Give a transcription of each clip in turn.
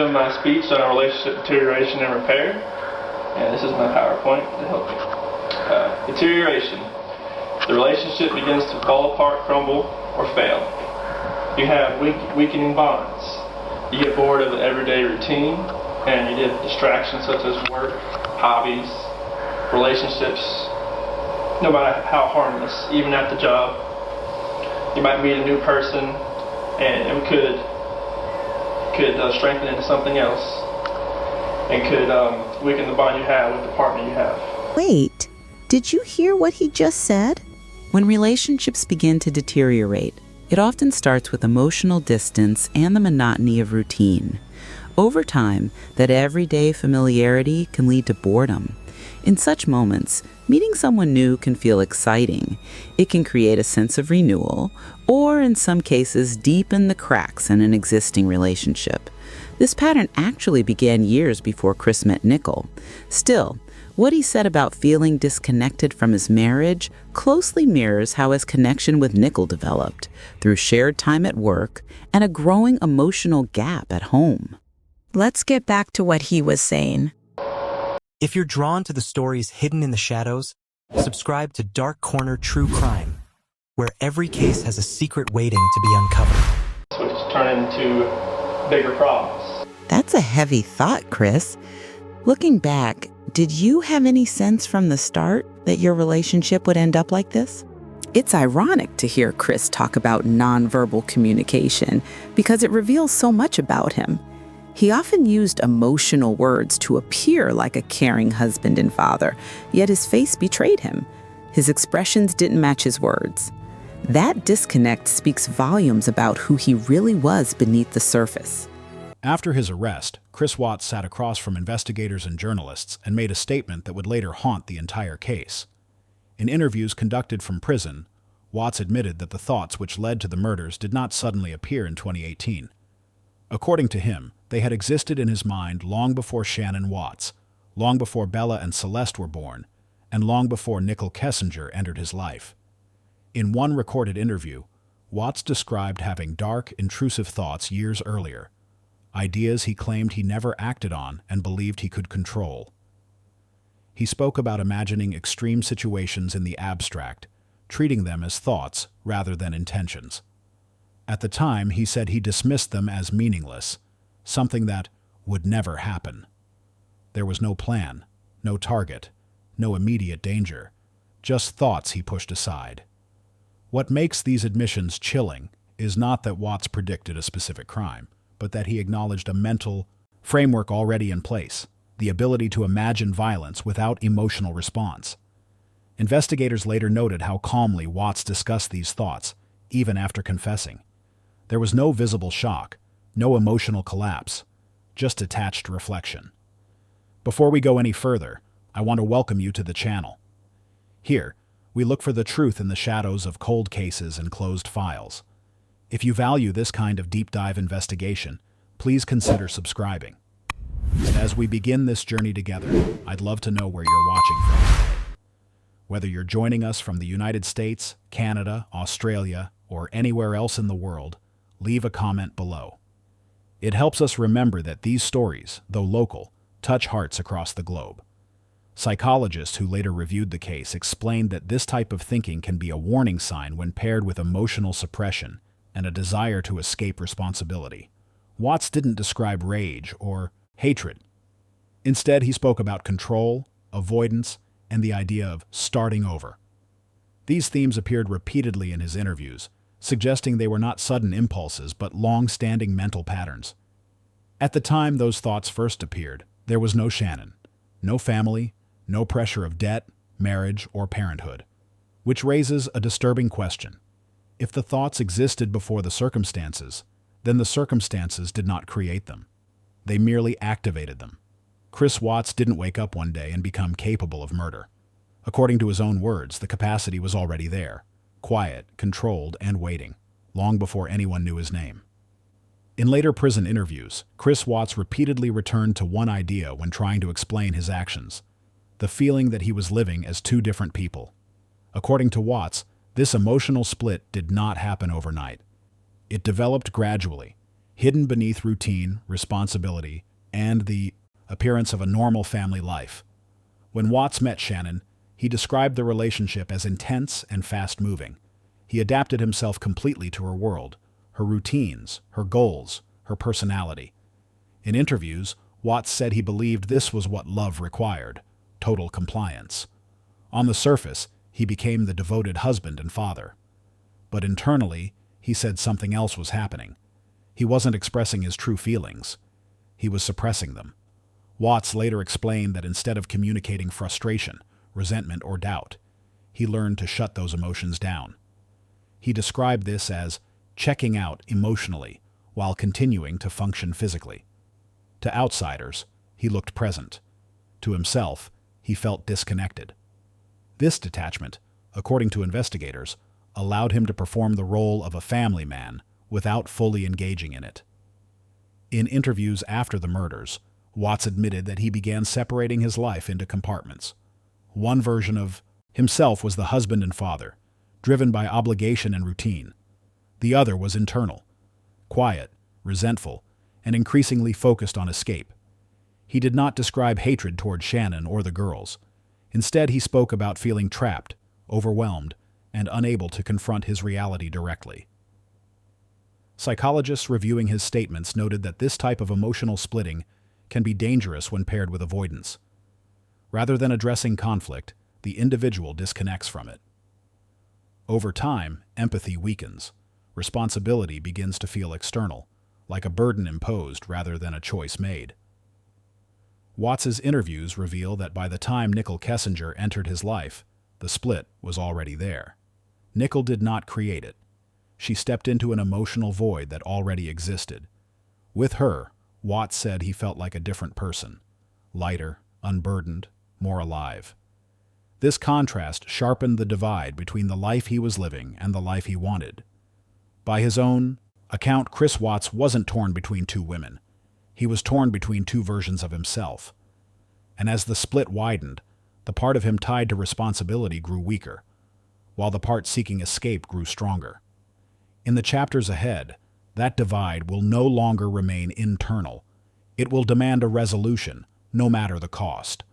My speech on relationship deterioration and repair, and this is my PowerPoint to help me. Deterioration. The relationship begins to fall apart, crumble, or fail. You have weakening bonds. You get bored of the everyday routine, and you get distractions such as work, hobbies, relationships, no matter how harmless, even at the job. You might meet a new person, and it could strengthen into something else, and could weaken the bond you have with the partner you have. Wait, did you hear what he just said? When relationships begin to deteriorate, it often starts with emotional distance and the monotony of routine. Over time, that everyday familiarity can lead to boredom. In such moments, meeting someone new can feel exciting. It can create a sense of renewal, or in some cases, deepen the cracks in an existing relationship. This pattern actually began years before Chris met Nichol. Still, what he said about feeling disconnected from his marriage closely mirrors how his connection with Nichol developed, through shared time at work and a growing emotional gap at home. Let's get back to what he was saying. If you're drawn to the stories hidden in the shadows, subscribe to Dark Corner True Crime, where every case has a secret waiting to be uncovered. Which turn into bigger problems. That's a heavy thought, Chris. Looking back, did you have any sense from the start that your relationship would end up like this? It's ironic to hear Chris talk about nonverbal communication because it reveals so much about him. He often used emotional words to appear like a caring husband and father, yet his face betrayed him. His expressions didn't match his words. That disconnect speaks volumes about who he really was beneath the surface. After his arrest, Chris Watts sat across from investigators and journalists and made a statement that would later haunt the entire case. In interviews conducted from prison, Watts admitted that the thoughts which led to the murders did not suddenly appear in 2018. According to him, they had existed in his mind long before Shannan Watts, long before Bella and Celeste were born, and long before Nichol Kessinger entered his life. In one recorded interview, Watts described having dark, intrusive thoughts years earlier, ideas he claimed he never acted on and believed he could control. He spoke about imagining extreme situations in the abstract, treating them as thoughts rather than intentions. At the time, he said he dismissed them as meaningless, something that would never happen. There was no plan, no target, no immediate danger, just thoughts he pushed aside. What makes these admissions chilling is not that Watts predicted a specific crime, but that he acknowledged a mental framework already in place, the ability to imagine violence without emotional response. Investigators later noted how calmly Watts discussed these thoughts, even after confessing. There was no visible shock, no emotional collapse, just detached reflection. Before we go any further, I want to welcome you to the channel. Here, we look for the truth in the shadows of cold cases and closed files. If you value this kind of deep dive investigation, please consider subscribing. And as we begin this journey together, I'd love to know where you're watching from today. Whether you're joining us from the United States, Canada, Australia, or anywhere else in the world, leave a comment below. It helps us remember that these stories, though local, touch hearts across the globe. Psychologists who later reviewed the case explained that this type of thinking can be a warning sign when paired with emotional suppression and a desire to escape responsibility. Watts didn't describe rage or hatred. Instead, he spoke about control, avoidance, and the idea of starting over. These themes appeared repeatedly in his interviews, suggesting they were not sudden impulses but long-standing mental patterns. At the time those thoughts first appeared, there was no Shannan, no family, no pressure of debt, marriage, or parenthood. Which raises a disturbing question. If the thoughts existed before the circumstances, then the circumstances did not create them. They merely activated them. Chris Watts didn't wake up one day and become capable of murder. According to his own words, the capacity was already there, quiet, controlled, and waiting, long before anyone knew his name. In later prison interviews, Chris Watts repeatedly returned to one idea when trying to explain his actions: the feeling that he was living as two different people. According to Watts, this emotional split did not happen overnight. It developed gradually. hidden beneath routine, responsibility, and the appearance of a normal family life. When Watts met Shannan, he described the relationship as intense and fast-moving. He adapted himself completely to her world, her routines, her goals, her personality. In interviews, Watts said he believed this was what love required, total compliance. On the surface, he became the devoted husband and father. But internally, he said something else was happening. He wasn't expressing his true feelings. He was suppressing them. Watts later explained that instead of communicating frustration, resentment, or doubt, he learned to shut those emotions down. He described this as checking out emotionally while continuing to function physically. To outsiders, he looked present. To himself, he felt disconnected. This detachment, according to investigators, allowed him to perform the role of a family man without fully engaging in it. In interviews after the murders, Watts admitted that he began separating his life into compartments. One version of himself was the husband and father, driven by obligation and routine. The other was internal, quiet, resentful, and increasingly focused on escape. He did not describe hatred toward Shannan or the girls. Instead, he spoke about feeling trapped, overwhelmed, and unable to confront his reality directly. Psychologists reviewing his statements noted that this type of emotional splitting can be dangerous when paired with avoidance. Rather than addressing conflict, the individual disconnects from it. Over time, empathy weakens. Responsibility begins to feel external, like a burden imposed rather than a choice made. Watts's interviews reveal that by the time Nichol Kessinger entered his life, the split was already there. Nichol did not create it. She stepped into an emotional void that already existed. With her, Watts said he felt like a different person, lighter, unburdened, more alive. This contrast sharpened the divide between the life he was living and the life he wanted. By his own account, Chris Watts wasn't torn between two women. He was torn between two versions of himself. And as the split widened, the part of him tied to responsibility grew weaker, while the part seeking escape grew stronger. In the chapters ahead, that divide will no longer remain internal. It will demand a resolution, no matter the cost.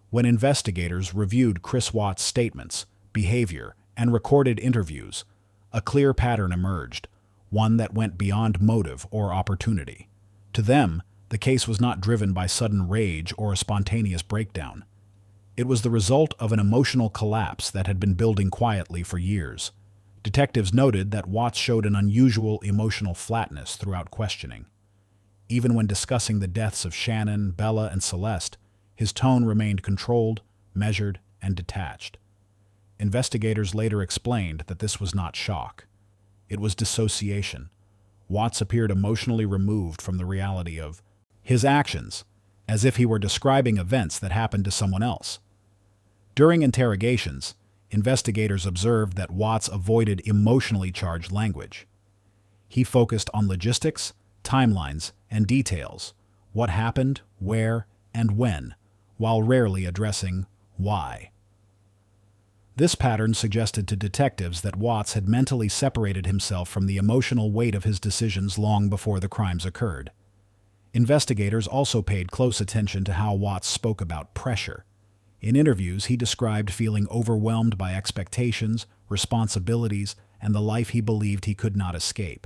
When investigators reviewed Chris Watts' statements, behavior, and recorded interviews, a clear pattern emerged, one that went beyond motive or opportunity. To them, the case was not driven by sudden rage or a spontaneous breakdown. It was the result of an emotional collapse that had been building quietly for years. Detectives noted that Watts showed an unusual emotional flatness throughout questioning. Even when discussing the deaths of Shannan, Bella, and Celeste, his tone remained controlled, measured, and detached. Investigators later explained that this was not shock. It was dissociation. Watts appeared emotionally removed from the reality of his actions, as if he were describing events that happened to someone else. During interrogations, investigators observed that Watts avoided emotionally charged language. He focused on logistics, timelines, and details, what happened, where, and when, while rarely addressing why. This pattern suggested to detectives that Watts had mentally separated himself from the emotional weight of his decisions long before the crimes occurred. Investigators also paid close attention to how Watts spoke about pressure. In interviews, he described feeling overwhelmed by expectations, responsibilities, and the life he believed he could not escape.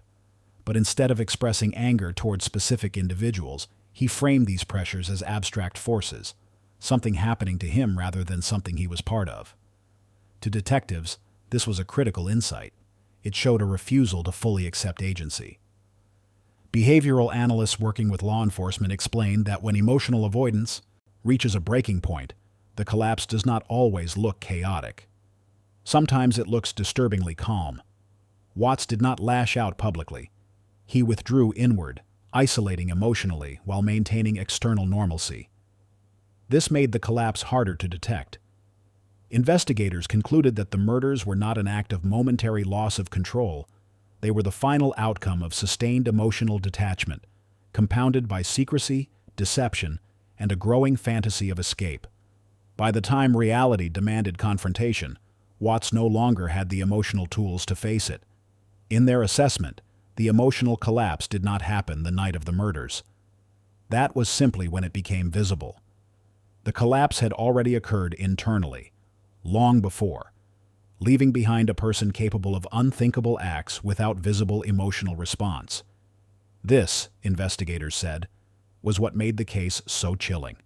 But instead of expressing anger toward specific individuals, he framed these pressures as abstract forces, something happening to him rather than something he was part of. To detectives, this was a critical insight. It showed a refusal to fully accept agency. Behavioral analysts working with law enforcement explained that when emotional avoidance reaches a breaking point, the collapse does not always look chaotic. Sometimes it looks disturbingly calm. Watts did not lash out publicly. He withdrew inward, isolating emotionally while maintaining external normalcy. This made the collapse harder to detect. Investigators concluded that the murders were not an act of momentary loss of control. They were the final outcome of sustained emotional detachment, compounded by secrecy, deception, and a growing fantasy of escape. By the time reality demanded confrontation, Watts no longer had the emotional tools to face it. In their assessment, the emotional collapse did not happen the night of the murders. That was simply when it became visible. The collapse had already occurred internally, long before, leaving behind a person capable of unthinkable acts without visible emotional response. This, investigators said, was what made the case so chilling.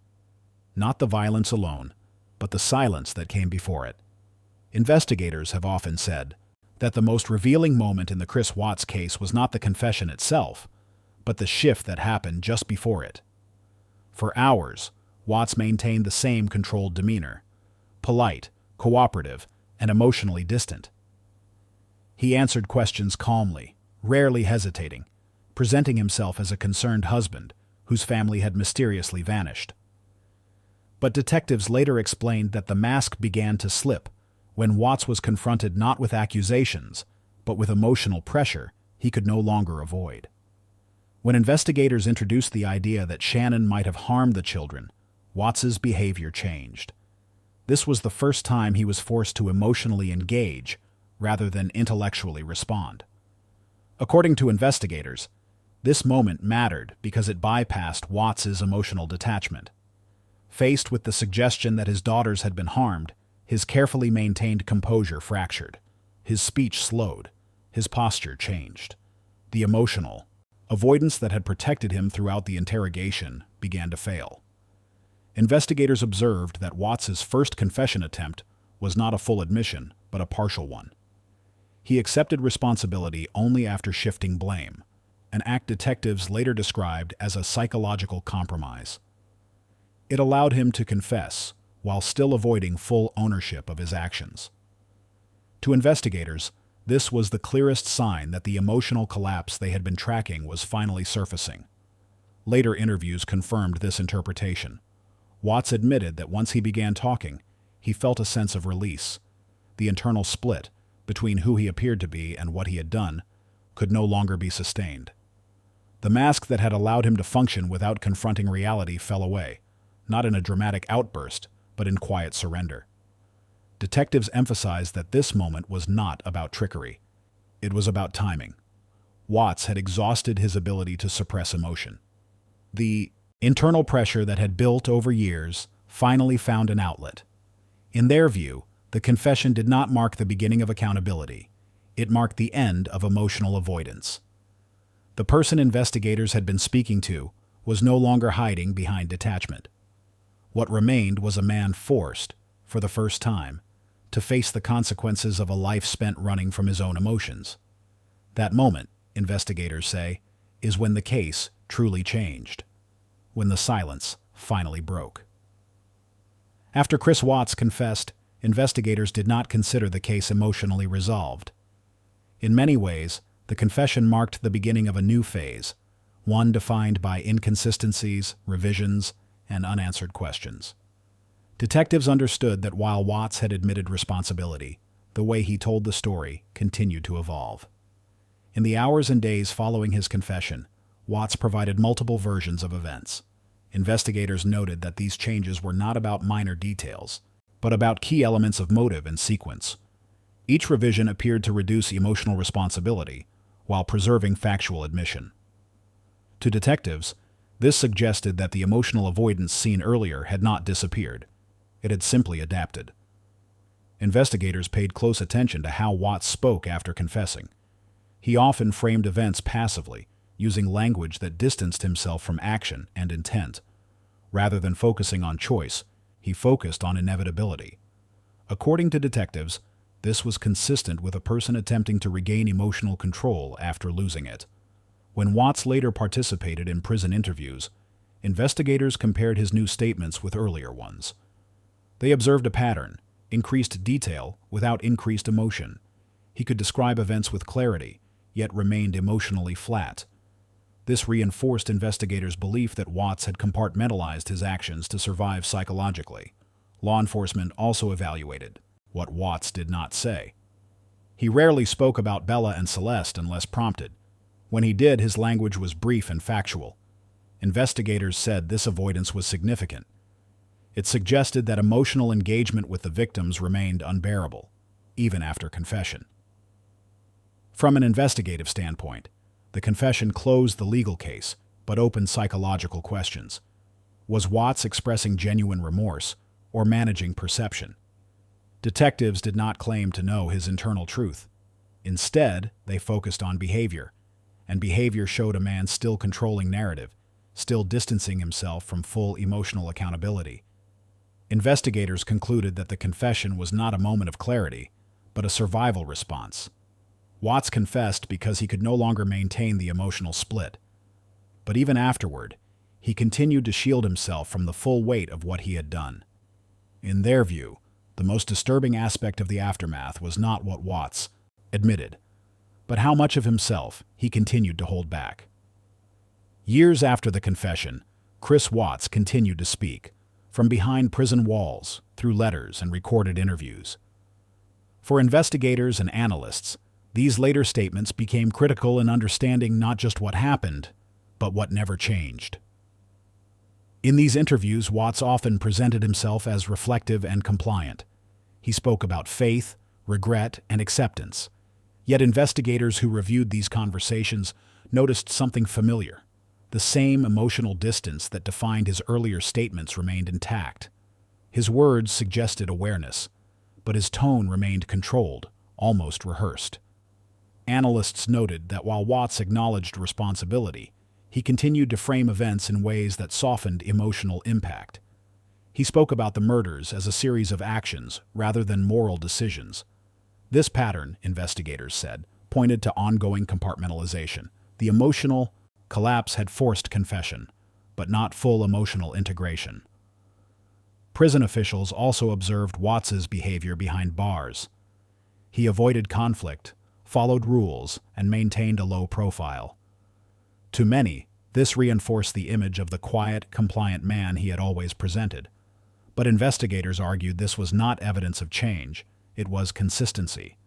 Not the violence alone, but the silence that came before it. Investigators have often said that the most revealing moment in the Chris Watts case was not the confession itself, but the shift that happened just before it. For hours, Watts maintained the same controlled demeanor, polite, cooperative, and emotionally distant. He answered questions calmly, rarely hesitating, presenting himself as a concerned husband whose family had mysteriously vanished. But detectives later explained that the mask began to slip when Watts was confronted not with accusations, but with emotional pressure he could no longer avoid. When investigators introduced the idea that Shannan might have harmed the children, Watts's behavior changed. This was the first time he was forced to emotionally engage rather than intellectually respond. According to investigators, this moment mattered because it bypassed Watts's emotional detachment. Faced with the suggestion that his daughters had been harmed, his carefully maintained composure fractured. His speech slowed. His posture changed. The emotional avoidance that had protected him throughout the interrogation began to fail. Investigators observed that Watts's first confession attempt was not a full admission, but a partial one. He accepted responsibility only after shifting blame, an act detectives later described as a psychological compromise. It allowed him to confess, while still avoiding full ownership of his actions. To investigators, this was the clearest sign that the emotional collapse they had been tracking was finally surfacing. Later interviews confirmed this interpretation. Watts admitted that once he began talking, he felt a sense of release. The internal split between who he appeared to be and what he had done could no longer be sustained. The mask that had allowed him to function without confronting reality fell away, not in a dramatic outburst, but in quiet surrender. Detectives emphasized that this moment was not about trickery. It was about timing. Watts had exhausted his ability to suppress emotion. The internal pressure that had built over years finally found an outlet. In their view, the confession did not mark the beginning of accountability. It marked the end of emotional avoidance. The person investigators had been speaking to was no longer hiding behind detachment. What remained was a man forced, for the first time, to face the consequences of a life spent running from his own emotions. That moment, investigators say, is when the case truly changed, when the silence finally broke. After Chris Watts confessed, investigators did not consider the case emotionally resolved. In many ways, the confession marked the beginning of a new phase, one defined by inconsistencies, revisions, and unanswered questions. Detectives understood that while Watts had admitted responsibility, the way he told the story continued to evolve. In the hours and days following his confession, Watts provided multiple versions of events. Investigators noted that these changes were not about minor details, but about key elements of motive and sequence. Each revision appeared to reduce emotional responsibility while preserving factual admission. To detectives, this suggested that the emotional avoidance seen earlier had not disappeared. It had simply adapted. Investigators paid close attention to how Watts spoke after confessing. He often framed events passively, using language that distanced himself from action and intent. Rather than focusing on choice, he focused on inevitability. According to detectives, this was consistent with a person attempting to regain emotional control after losing it. When Watts later participated in prison interviews, investigators compared his new statements with earlier ones. They observed a pattern: increased detail without increased emotion. He could describe events with clarity, yet remained emotionally flat. This reinforced investigators' belief that Watts had compartmentalized his actions to survive psychologically. Law enforcement also evaluated what Watts did not say. He rarely spoke about Bella and Celeste unless prompted. When he did, his language was brief and factual. Investigators said this avoidance was significant. It suggested that emotional engagement with the victims remained unbearable, even after confession. From an investigative standpoint, The confession closed the legal case, but opened psychological questions. Was Watts expressing genuine remorse or managing perception? Detectives did not claim to know his internal truth. Instead, they focused on behavior, and behavior showed a man still controlling narrative, still distancing himself from full emotional accountability. Investigators concluded that the confession was not a moment of clarity, but a survival response. Watts confessed because he could no longer maintain the emotional split. But even afterward, he continued to shield himself from the full weight of what he had done. In their view, the most disturbing aspect of the aftermath was not what Watts admitted, but how much of himself he continued to hold back. Years after the confession, Chris Watts continued to speak, from behind prison walls, through letters and recorded interviews. For investigators and analysts, these later statements became critical in understanding not just what happened, but what never changed. In these interviews, Watts often presented himself as reflective and compliant. He spoke about faith, regret, and acceptance. Yet investigators who reviewed these conversations noticed something familiar. The same emotional distance that defined his earlier statements remained intact. His words suggested awareness, but his tone remained controlled, almost rehearsed. Analysts noted that while Watts acknowledged responsibility, he continued to frame events in ways that softened emotional impact. He spoke about the murders as a series of actions rather than moral decisions. This pattern, investigators said, pointed to ongoing compartmentalization. The emotional collapse had forced confession, but not full emotional integration. Prison officials also observed Watts's behavior behind bars. He avoided conflict, followed rules, and maintained a low profile. To many, this reinforced the image of the quiet, compliant man he had always presented. But investigators argued this was not evidence of change, it was consistency.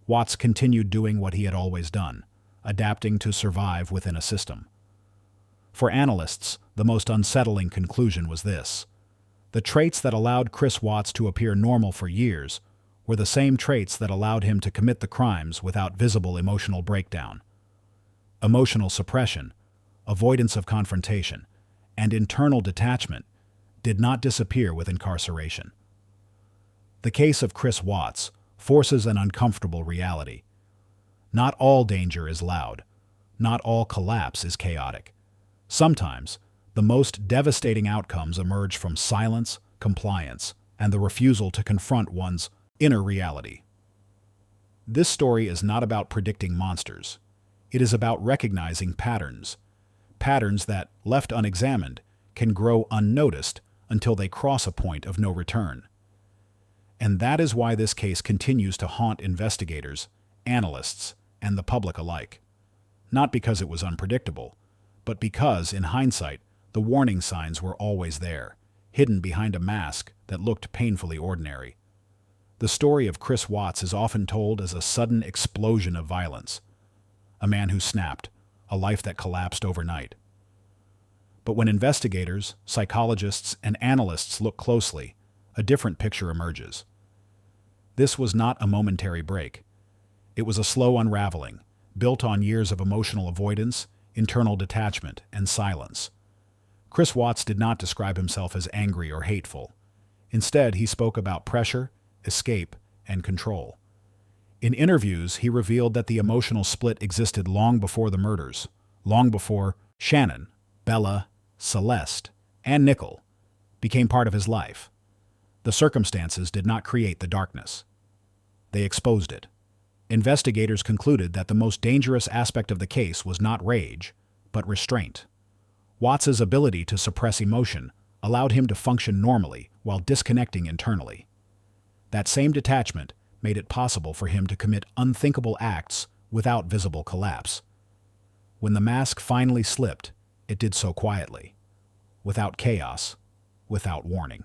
Watts continued doing what he had always done, adapting to survive within a system. For analysts, the most unsettling conclusion was this: the traits that allowed Chris Watts to appear normal for years were the same traits that allowed him to commit the crimes without visible emotional breakdown. Emotional suppression, avoidance of confrontation, and internal detachment did not disappear with incarceration. The case of Chris Watts forces an uncomfortable reality. Not all danger is loud. Not all collapse is chaotic. Sometimes, the most devastating outcomes emerge from silence, compliance, and the refusal to confront one's inner reality. This story is not about predicting monsters. It is about recognizing patterns. Patterns that, left unexamined, can grow unnoticed until they cross a point of no return. And that is why this case continues to haunt investigators, analysts, and the public alike. Not because it was unpredictable, but because, in hindsight, the warning signs were always there, hidden behind a mask that looked painfully ordinary. The story of Chris Watts is often told as a sudden explosion of violence. A man who snapped, a life that collapsed overnight. But when investigators, psychologists, and analysts look closely, a different picture emerges. This was not a momentary break. It was a slow unraveling, built on years of emotional avoidance, internal detachment, and silence. Chris Watts did not describe himself as angry or hateful. Instead, he spoke about pressure, escape, and control. In interviews, he revealed that the emotional split existed long before the murders, long before Shannan, Bella, Celeste, and Nichol became part of his life. The circumstances did not create the darkness. They exposed it. Investigators concluded that the most dangerous aspect of the case was not rage, but restraint. Watts's ability to suppress emotion allowed him to function normally while disconnecting internally. That same detachment made it possible for him to commit unthinkable acts without visible collapse. When the mask finally slipped, it did so quietly, without chaos, without warning.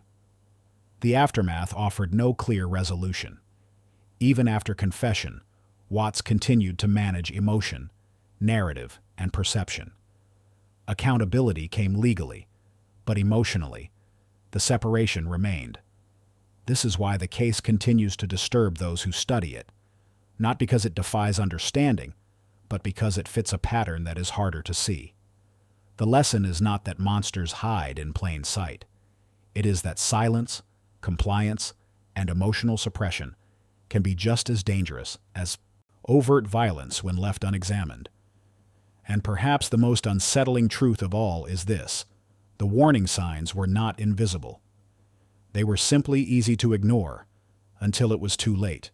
The aftermath offered no clear resolution. Even after confession, Watts continued to manage emotion, narrative, and perception. Accountability came legally, but emotionally, the separation remained. This is why the case continues to disturb those who study it, not because it defies understanding, but because it fits a pattern that is harder to see. The lesson is not that monsters hide in plain sight. It is that silence, compliance, and emotional suppression can be just as dangerous as overt violence when left unexamined. And perhaps the most unsettling truth of all is this: the warning signs were not invisible. They were simply easy to ignore until it was too late.